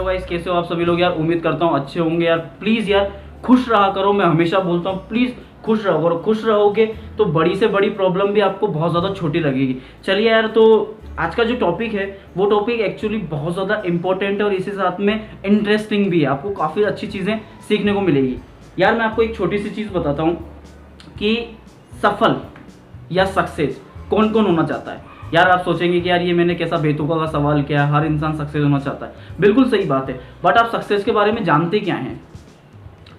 Guys, कैसे हो आप सभी लोग यार। उम्मीद करता हूँ अच्छे होंगे यार। प्लीज़ यार खुश रहा करो, मैं हमेशा बोलता हूँ प्लीज़ खुश रहो करो। खुश रहोगे तो बड़ी से बड़ी प्रॉब्लम भी आपको बहुत ज़्यादा छोटी लगेगी। चलिए यार, तो आज का जो टॉपिक है वो टॉपिक एक्चुअली बहुत ज़्यादा इंपॉर्टेंट है और इसी साथ में इंटरेस्टिंग भी है। आपको काफ़ी अच्छी चीज़ें सीखने को मिलेगी यार। मैं आपको एक छोटी सी चीज़ बताता हूँ कि सफल या सक्सेस कौन कौन होना चाहता है। यार आप सोचेंगे कि यार ये मैंने कैसा बेतुका का सवाल किया, हर इंसान सक्सेस होना चाहता है। बिल्कुल सही बात है, बट आप सक्सेस के बारे में जानते क्या हैं?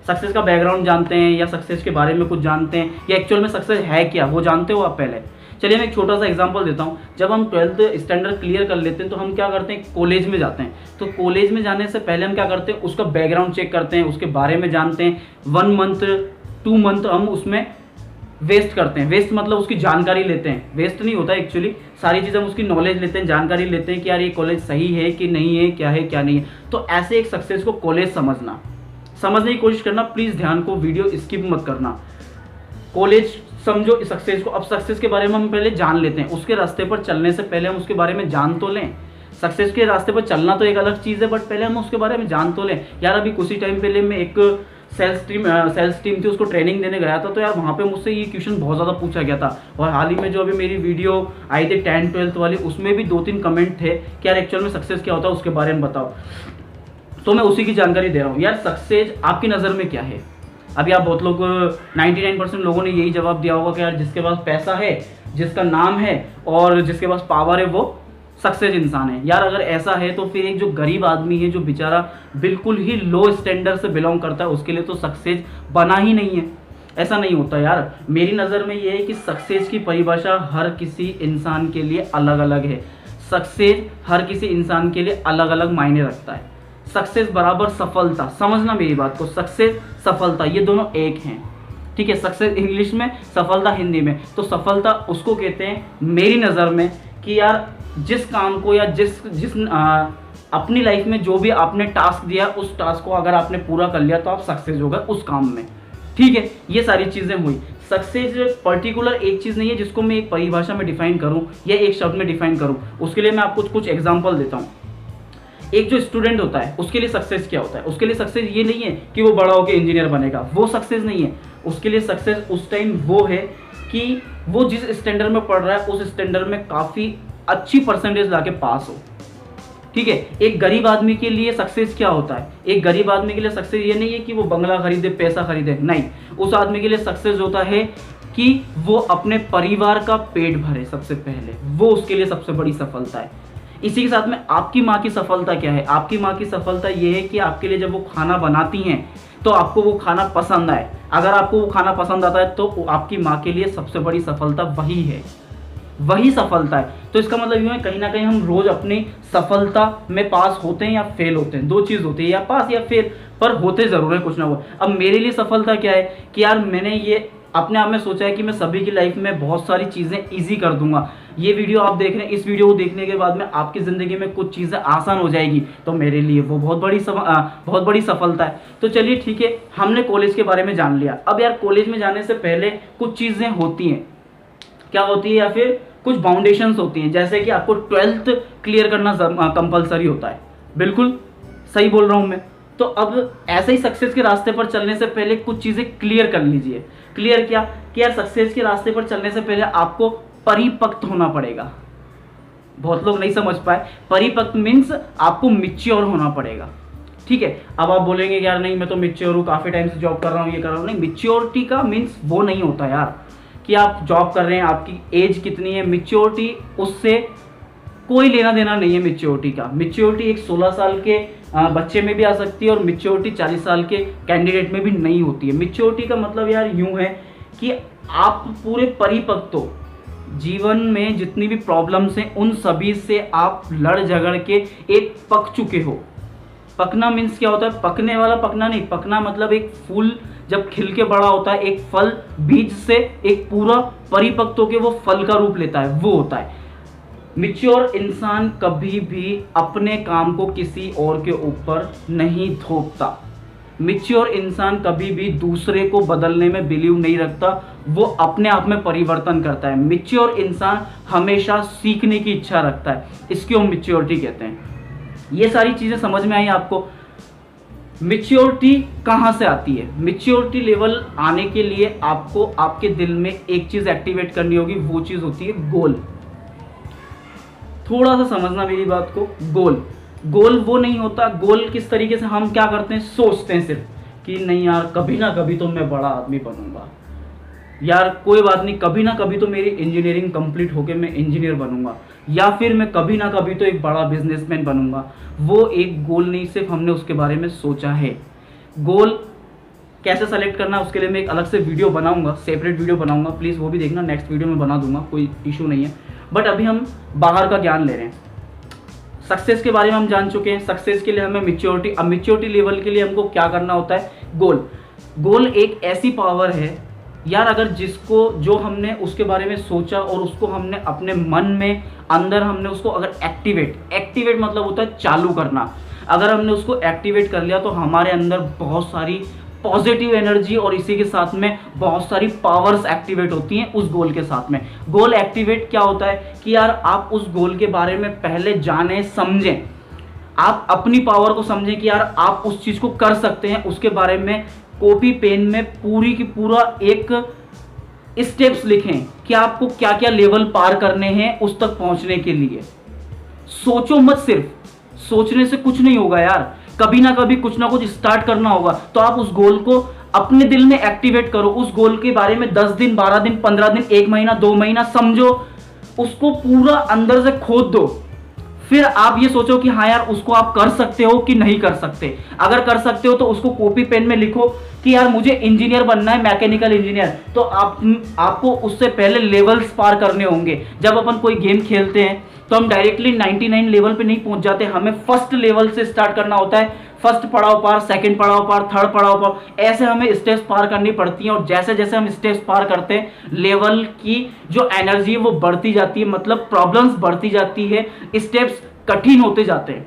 सक्सेस का बैकग्राउंड जानते हैं या सक्सेस के बारे में कुछ जानते हैं या एक्चुअल में सक्सेस है क्या, वो जानते हो आप पहले? चलिए मैं एक छोटा सा एग्जांपल देता हूँ। जब हम 12th स्टैंडर्ड क्लियर कर लेते हैं तो हम क्या करते हैं, कॉलेज में जाते हैं। तो कॉलेज में जाने से पहले हम क्या करते हैं, उसका बैकग्राउंड चेक करते हैं, उसके बारे में जानते हैं। 1 मंथ 2 मंथ हम उसमें वेस्ट करते हैं। वेस्ट मतलब उसकी जानकारी लेते हैं। वेस्ट नहीं होता एक्चुअली, सारी चीज़ें हम उसकी नॉलेज लेते हैं, जानकारी लेते हैं कि यार ये कॉलेज सही है कि नहीं है, क्या है क्या नहीं है। तो ऐसे एक सक्सेस को कॉलेज समझने की कोशिश करना। प्लीज़ ध्यान को वीडियो स्किप मत करना। कॉलेज समझो सक्सेस को। अब सक्सेस के बारे में हम पहले जान लेते हैं। उसके रास्ते पर चलने से पहले हम उसके बारे में जान तो लें। सक्सेस के रास्ते पर चलना तो एक अलग चीज़ है, बट पहले हम उसके बारे में जान तो लें। यार अभी कुछ ही टाइम पहले मैं एक सेल्स टीम थी, उसको ट्रेनिंग देने गया था। तो यार वहाँ पे मुझसे ये क्वेश्चन बहुत ज़्यादा पूछा गया था। और हाल ही में जो अभी मेरी वीडियो आई थी 10th 12th वाली, उसमें भी 2-3 कमेंट थे कि यार एक्चुअल में सक्सेस क्या होता है, उसके बारे में बताओ। तो मैं उसी की जानकारी दे रहा हूँ। यार सक्सेस आपकी नज़र में क्या है? अभी आप बहुत लोग 99% लोगों ने यही जवाब दिया होगा कि यार जिसके पास पैसा है, जिसका नाम है और जिसके पास पावर है वो सक्सेस इंसान है। यार अगर ऐसा है तो फिर एक जो गरीब आदमी है, जो बेचारा बिल्कुल ही लो स्टैंडर्ड से बिलोंग करता है, उसके लिए तो सक्सेस बना ही नहीं है। ऐसा नहीं होता यार। मेरी नज़र में ये है कि सक्सेस की परिभाषा हर किसी इंसान के लिए अलग अलग है। सक्सेस हर किसी इंसान के लिए अलग अलग मायने रखता है। सक्सेस बराबर सफलता, समझना मेरी बात को। सक्सेस सफलता ये दोनों एक हैं, ठीक है। सक्सेस इंग्लिश में, सफलता हिंदी में। तो सफलता उसको कहते हैं मेरी नज़र में कि यार जिस काम को या जिस अपनी लाइफ में जो भी आपने टास्क दिया, उस टास्क को अगर आपने पूरा कर लिया तो आप सक्सेस हो गए उस काम में, ठीक है। ये सारी चीज़ें हुई। सक्सेस पर्टिकुलर एक चीज़ नहीं है जिसको मैं एक परिभाषा में डिफाइन करूँ या एक शब्द में डिफाइन करूँ। उसके लिए मैं आपको कुछ एग्जाम्पल देता हूँ। एक जो स्टूडेंट होता है उसके लिए सक्सेस क्या होता है? उसके लिए सक्सेस ये नहीं है कि वो बड़ा होकर इंजीनियर बनेगा, वो सक्सेस नहीं है। उसके लिए सक्सेस उस टाइम वो है कि वो जिस स्टैंडर्ड में पढ़ रहा है उस स्टैंडर्ड में काफ़ी अच्छी परसेंटेज लाके पास हो, ठीक है। एक गरीब आदमी के लिए सक्सेस क्या होता है? एक गरीब आदमी के लिए सक्सेस ये नहीं है कि वो बंगला खरीदे, पैसा खरीदे, नहीं। उस आदमी के लिए सक्सेस होता है कि वो अपने परिवार का पेट भरे। सबसे पहले वो उसके लिए सबसे बड़ी सफलता है। इसी के साथ में आपकी माँ की सफलता क्या है? आपकी माँ की सफलता ये है कि आपके लिए जब वो खाना बनाती हैं तो आपको वो खाना पसंद आए। अगर आपको वो खाना पसंद आता है तो आपकी माँ के लिए सबसे बड़ी सफलता वही है, वही सफलता है। तो इसका मतलब यूँ है कहीं ना कहीं हम रोज अपनी सफलता में पास होते हैं या फेल होते हैं। दो चीज़ होती है, या पास या फेल, पर होते ज़रूर है कुछ ना कुछ। अब मेरे लिए सफलता क्या है कि यार मैंने ये अपने आप में सोचा है कि मैं सभी की लाइफ में बहुत सारी चीज़ें ईजी कर दूंगा। ये वीडियो आप देख रहे हैं, इस वीडियो को देखने के बाद में आपकी ज़िंदगी में कुछ चीज़ें आसान हो जाएगी, तो मेरे लिए वो बहुत बड़ी सफलता है। तो चलिए ठीक है, हमने कॉलेज के बारे में जान लिया। अब यार कॉलेज में जाने से पहले कुछ चीज़ें होती हैं। क्या होती है? या फिर कुछ बाउंडेशंस होती हैं। जैसे कि आपको 12th क्लियर करना कंपलसरी होता है। बिल्कुल सही बोल रहा हूँ मैं। तो अब ऐसे ही सक्सेस के रास्ते पर चलने से पहले कुछ चीज़ें क्लियर कर लीजिए। क्लियर क्या कि यार सक्सेस के रास्ते पर चलने से पहले आपको परिपक्व होना पड़ेगा। बहुत लोग नहीं समझ पाए। परिपक्व मीन्स आपको मैच्योर होना पड़ेगा, ठीक है। अब आप बोलेंगे यार नहीं मैं तो मैच्योर हूँ, काफ़ी टाइम से जॉब कर रहा हूँ, ये कर रहा हूँ। नहीं, मैच्योरिटी का मीन्स वो नहीं होता यार कि आप जॉब कर रहे हैं, आपकी एज कितनी है। मैच्योरिटी उससे कोई लेना देना नहीं है। मैच्योरिटी का, मैच्योरिटी एक 16 साल के बच्चे में भी आ सकती है और मैच्योरिटी 40 साल के कैंडिडेट में भी नहीं होती है। मैच्योरिटी का मतलब यार यूँ है कि आप पूरे परिपक्व हो। जीवन में जितनी भी प्रॉब्लम्स हैं उन सभी से आप लड़ झगड़ के एक पक चुके हो। पकना मीन्स क्या होता है? पकने वाला पकना नहीं, पकना मतलब एक फूल जब खिल के बड़ा होता है, एक फल बीज से एक पूरा परिपक्व होकर वो फल का रूप लेता है, वो होता है। मैच्योर इंसान कभी भी अपने काम को किसी और के ऊपर नहीं थोपता। मैच्योर इंसान कभी भी दूसरे को बदलने में बिलीव नहीं रखता, वो अपने आप में परिवर्तन करता है। मैच्योर इंसान हमेशा सीखने की इच्छा रखता है, इसकी हम मैच्योरिटी कहते हैं। ये सारी चीज़ें समझ में आई आपको। मैच्योरिटी कहाँ से आती है? मैच्योरिटी लेवल आने के लिए आपको आपके दिल में एक चीज़ एक्टिवेट करनी होगी, वो चीज़ होती है गोल। थोड़ा सा समझना मेरी बात को। गोल वो नहीं होता। गोल किस तरीके से हम क्या करते हैं, सोचते हैं सिर्फ कि नहीं यार कभी ना कभी तो मैं बड़ा आदमी बनूंगा, यार कोई बात नहीं, कभी ना कभी तो मेरी इंजीनियरिंग कंप्लीट होके मैं इंजीनियर बनूंगा, या फिर मैं कभी ना कभी तो एक बड़ा बिजनेसमैन बनूंगा। वो एक गोल नहीं, सिर्फ हमने उसके बारे में सोचा है। गोल कैसे सेलेक्ट करना है उसके लिए मैं एक अलग से वीडियो बनाऊंगा, सेपरेट वीडियो बनाऊंगा, प्लीज़ वो भी देखना, नेक्स्ट वीडियो में बना दूंगा, कोई इशू नहीं है। बट अभी हम बाहर का ज्ञान ले रहे हैं। सक्सेस के बारे में हम जान चुके हैं। सक्सेस के लिए हमें मैच्योरिटी, अब मैच्योरिटी लेवल के लिए हमको क्या करना होता है, गोल एक ऐसी पावर है यार, अगर जिसको जो हमने उसके बारे में सोचा और उसको हमने अपने मन में अंदर हमने उसको अगर एक्टिवेट मतलब होता है चालू करना, अगर हमने उसको एक्टिवेट कर लिया तो हमारे अंदर बहुत सारी पॉजिटिव एनर्जी और इसी के साथ में बहुत सारी पावर्स एक्टिवेट होती हैं उस गोल के साथ में। गोल एक्टिवेट क्या होता है कि यार आप उस गोल के बारे में पहले जाने समझें, आप अपनी पावर को समझें कि यार आप उस चीज़ को कर सकते हैं, उसके बारे में कॉपी पेन में पूरी की पूरा एक स्टेप्स लिखें कि आपको क्या क्या लेवल पार करने हैं उस तक पहुंचने के लिए। सोचो मत, सिर्फ सोचने से कुछ नहीं होगा यार, कभी ना कभी कुछ ना कुछ स्टार्ट करना होगा। तो आप उस गोल को अपने दिल में एक्टिवेट करो, उस गोल के बारे में 10 दिन 12 दिन 15 दिन 1 महीना 2 महीना समझो, उसको पूरा अंदर से खोद दो। फिर आप ये सोचो कि हाँ यार उसको आप कर सकते हो कि नहीं कर सकते। अगर कर सकते हो तो उसको कॉपी पेन में लिखो कि यार मुझे इंजीनियर बनना है, मैकेनिकल इंजीनियर। तो आपको उससे पहले लेवल्स पार करने होंगे। जब अपन कोई गेम खेलते हैं तो हम डायरेक्टली 99 लेवल पे नहीं पहुंच जाते, हमें फर्स्ट लेवल से स्टार्ट करना होता है। फर्स्ट पड़ाव पार, सेकंड पड़ाव पार, थर्ड पड़ाव पार, ऐसे हमें स्टेप्स पार करनी पड़ती हैं। और जैसे जैसे हम स्टेप्स पार करते हैं लेवल की जो एनर्जी है वो बढ़ती जाती है, मतलब प्रॉब्लम्स बढ़ती जाती है, स्टेप्स कठिन होते जाते हैं।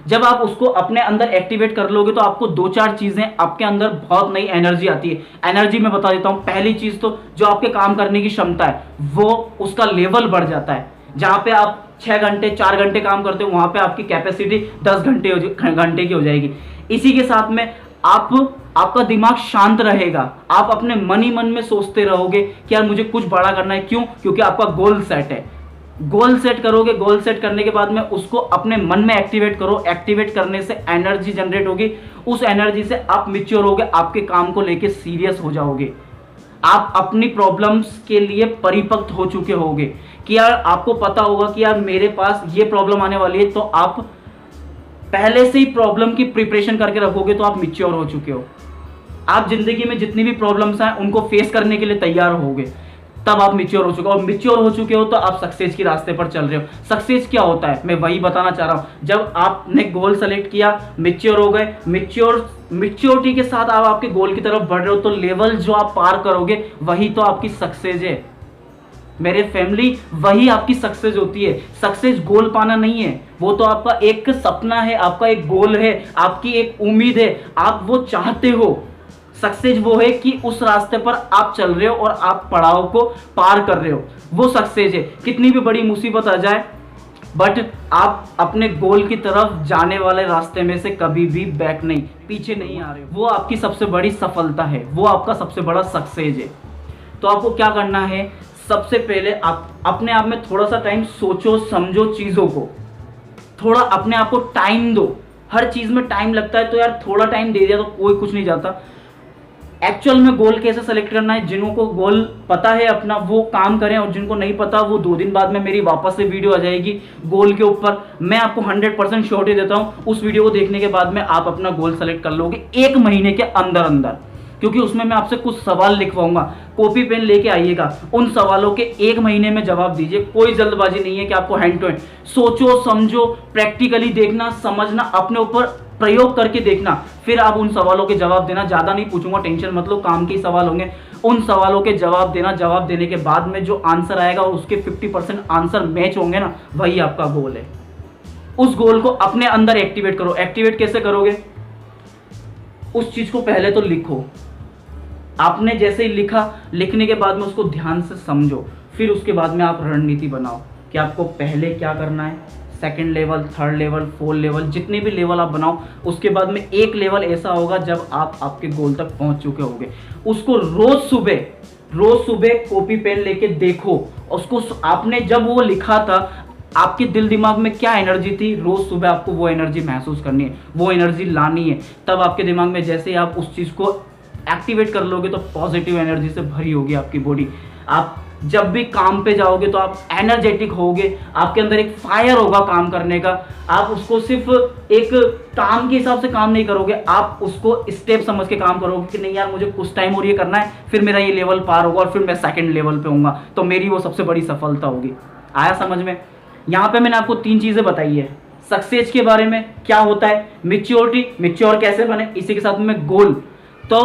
जब आप उसको अपने अंदर एक्टिवेट कर लोगे तो आपको 2-4 चीजें आपके अंदर बहुत नई एनर्जी आती है। एनर्जी मैं बता देता हूं। पहली चीज तो जो आपके काम करने की क्षमता है वो उसका लेवल बढ़ जाता है। जहां पे आप 6 घंटे 4 घंटे काम करते हो वहां पे आपकी कैपेसिटी 10 घंटे की हो जाएगी। इसी के साथ में आपका दिमाग शांत रहेगा, आप अपने मन ही मन में सोचते रहोगे कि यार मुझे कुछ बड़ा करना है। क्यों? क्योंकि आपका गोल सेट है। गोल सेट करोगे, गोल सेट करने के बाद में उसको अपने मन में एक्टिवेट करो। एक्टिवेट करने से एनर्जी जनरेट होगी, उस एनर्जी से आप मैच्योर होगे, आपके काम को लेके सीरियस हो जाओगे, आप अपनी प्रॉब्लम्स के लिए परिपक्व हो चुके होगे कि यार आपको पता होगा कि यार मेरे पास ये प्रॉब्लम आने वाली है। तो आप पहले से ही प्रॉब्लम की प्रिपरेशन करके रखोगे तो आप मैच्योर हो चुके हो। आप जिंदगी में जितनी भी प्रॉब्लम्स हैं उनको फेस करने के लिए तैयार होगे, तब आप मैच्योर हो चुके हो। और मैच्योर हो चुके हो तो आप सक्सेस के रास्ते पर चल रहे हो। सक्सेस क्या होता है मैं वही बताना चाह रहा हूं। जब आपने गोल सेलेक्ट किया, मैच्योर हो गए, मैच्योरिटी के साथ आप आपके गोल की तरफ बढ़ रहे हो, तो लेवल जो आप पार करोगे वही तो आपकी सक्सेस है मेरे फैमिली, वही आपकी सक्सेस होती है। सक्सेस गोल पाना नहीं है, वो तो आपका एक सपना है, आपका एक गोल है, आपकी एक उम्मीद है, आप वो चाहते हो। सक्सेस वो है कि उस रास्ते पर आप चल रहे हो और आप पड़ाव को पार कर रहे हो, वो सक्सेस है। कितनी भी बड़ी मुसीबत आ जाए बट आप अपने गोल की तरफ जाने वाले रास्ते में से कभी भी बैक नहीं, पीछे नहीं आ रहे हो, वो आपकी सबसे बड़ी सफलता है, वो आपका सबसे बड़ा सक्सेस है। तो आपको क्या करना है, सबसे पहले आप अपने आप में थोड़ा सा टाइम सोचो, समझो चीज़ों को, थोड़ा अपने आप को टाइम दो। हर चीज़ में टाइम लगता है, तो यार थोड़ा टाइम दे दिया तो कोई कुछ नहीं जाता। एक्चुअल में गोल कैसे सेलेक्ट करना है, जिनको को गोल पता है अपना वो काम करें, और जिनको नहीं पता वो 2 दिन बाद में मेरी वापस से वीडियो आ जाएगी गोल के ऊपर। मैं आपको 100% श्योरिटी देता हूँ, उस वीडियो को देखने के बाद में आप अपना गोल सेलेक्ट कर लोगे 1 महीने के अंदर अंदर, क्योंकि उसमें मैं आपसे कुछ सवाल लिखवाऊंगा। कॉपी पेन लेके आइएगा, उन सवालों के 1 महीने में जवाब दीजिए। कोई जल्दबाजी नहीं है कि आपको हैंड टू हैंड सोचो समझो, प्रैक्टिकली देखना समझना, अपने ऊपर प्रयोग करके देखना, फिर आप उन सवालों के जवाब देना। ज़्यादा नहीं पूछूंगा, टेंशन मत लो, काम के सवाल होंगे, उन सवालों के जवाब देना। जवाब देने के बाद में जो आंसर आएगा और उसके 50% आंसर मैच होंगे ना, वही आपका गोल है। उस गोल को अपने अंदर एक्टिवेट करो। एक्टिवेट कैसे करोगे, उस चीज़ को पहले तो लिखो। आपने जैसे ही लिखा, लिखने के बाद में उसको ध्यान से समझो, फिर उसके बाद में आप रणनीति बनाओ कि आपको पहले क्या करना है, second level, third level, fourth level, जितने भी लेवल आप बनाओ, उसके बाद में एक लेवल ऐसा होगा जब आप आपके गोल तक पहुंच चुके होंगे। उसको रोज सुबह कॉपी पेन लेके देखो, उसको आपने जब वो लिखा था आपके दिल दिमाग में क्या एनर्जी थी, रोज सुबह आपको वो एनर्जी महसूस करनी है, वो एनर्जी लानी है। तब आपके दिमाग में जैसे आप उस चीज़ को एक्टिवेट कर लोगे तो पॉजिटिव एनर्जी से भरी होगी आपकी बॉडी। आप जब भी काम पे जाओगे तो आप एनर्जेटिक होगे, आपके अंदर एक फायर होगा काम करने का। आप उसको सिर्फ एक काम के हिसाब से काम नहीं करोगे, आप उसको स्टेप समझ के काम करोगे कि नहीं यार मुझे कुछ टाइम और ये करना है, फिर मेरा ये लेवल पार होगा और फिर मैं सेकंड लेवल पे होऊंगा, तो मेरी वो सबसे बड़ी सफलता होगी। आया समझ में? यहाँ पे मैंने आपको 3 चीज़ें बताई है। सक्सेस के बारे में क्या होता है, मैच्योरिटी, मैच्योर कैसे बने, इसी के साथ में गोल। तो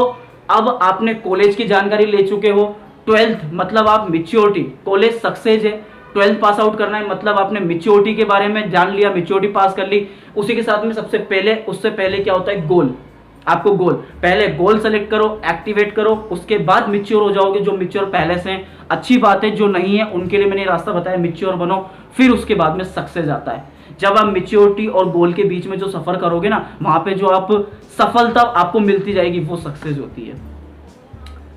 अब आपने कॉलेज की जानकारी ले चुके हो, 12th मतलब आप मैच्योरिटी, कॉलेज सक्सेस है, 12th पास आउट करना है मतलब आपने मैच्योरिटी के बारे में जान लिया, मैच्योरिटी पास कर ली। उसी के साथ में उससे पहले क्या होता है, गोल। आपको गोल, पहले गोल सेलेक्ट करो, एक्टिवेट करो, उसके बाद मैच्योर हो जाओगे। जो मैच्योर पहले से हैं, अच्छी बात है, जो नहीं है उनके लिए मैंने रास्ता बताया, मैच्योर बनो, फिर उसके बाद में सक्सेस आता है। जब आप मैच्योरिटी और गोल के बीच में जो सफर करोगे ना, वहां पे जो आप सफलता आपको मिलती जाएगी, वो सक्सेस होती है।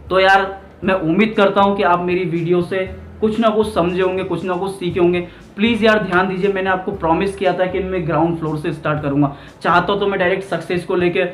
तो यार मैं उम्मीद करता हूं कि आप मेरी वीडियो से कुछ ना कुछ समझे होंगे, कुछ ना कुछ सीखे होंगे। प्लीज़ यार ध्यान दीजिए, मैंने आपको प्रॉमिस किया था कि मैं ग्राउंड फ्लोर से स्टार्ट करूंगा। चाहता तो मैं डायरेक्ट सक्सेस को लेके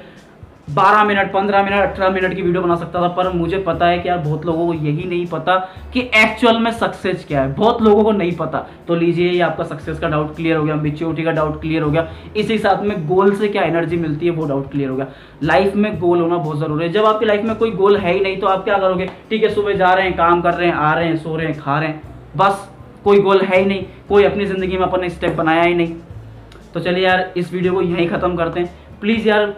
12 मिनट, 15 मिनट, 18 मिनट की वीडियो बना सकता था, पर मुझे पता है कि यार बहुत लोगों को यही नहीं पता कि एक्चुअल में सक्सेस क्या है, बहुत लोगों को नहीं पता। तो लीजिए, ये आपका सक्सेस का डाउट क्लियर हो गया, मैच्योरिटी का डाउट क्लियर हो गया, इसी साथ में गोल से क्या एनर्जी मिलती है वो डाउट क्लियर हो गया। लाइफ में गोल होना बहुत जरूरी है। जब आपकी लाइफ में कोई गोल है ही नहीं तो आप क्या करोगे? ठीक है, सुबह जा रहे हैं, काम कर रहे हैं, आ रहे हैं, सो रहे हैं, खा रहे हैं, बस कोई गोल है ही नहीं, कोई अपनी ज़िंदगी में अपने स्टेप बनाया ही नहीं। तो चलिए यार, इस वीडियो को यहीं ख़त्म करते हैं। प्लीज़ यार,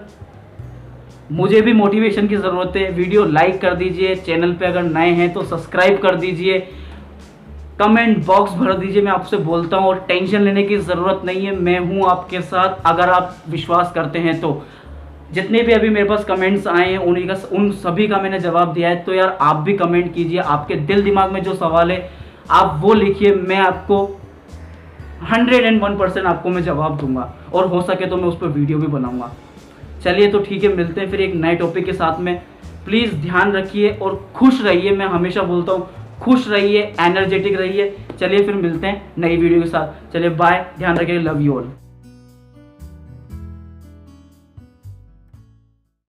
मुझे भी मोटिवेशन की ज़रूरत है। वीडियो लाइक कर दीजिए, चैनल पे अगर नए हैं तो सब्सक्राइब कर दीजिए, कमेंट बॉक्स भर दीजिए, मैं आपसे बोलता हूँ। और टेंशन लेने की ज़रूरत नहीं है, मैं हूँ आपके साथ, अगर आप विश्वास करते हैं तो। जितने भी अभी मेरे पास कमेंट्स आए हैं उन सभी का मैंने जवाब दिया है। तो यार आप भी कमेंट कीजिए, आपके दिल दिमाग में जो सवाल है आप वो लिखिए, मैं आपको 101% आपको मैं जवाब दूंगा, और हो सके तो मैं उस पर वीडियो भी बनाऊंगा। चलिए तो ठीक है, मिलते हैं फिर एक नए टॉपिक के साथ में। प्लीज़ ध्यान रखिए और खुश रहिए, मैं हमेशा बोलता हूँ खुश रहिए, एनर्जेटिक रहिए। चलिए फिर मिलते हैं नई वीडियो के साथ। चलिए बाय, ध्यान रखिए, लव यू ऑल।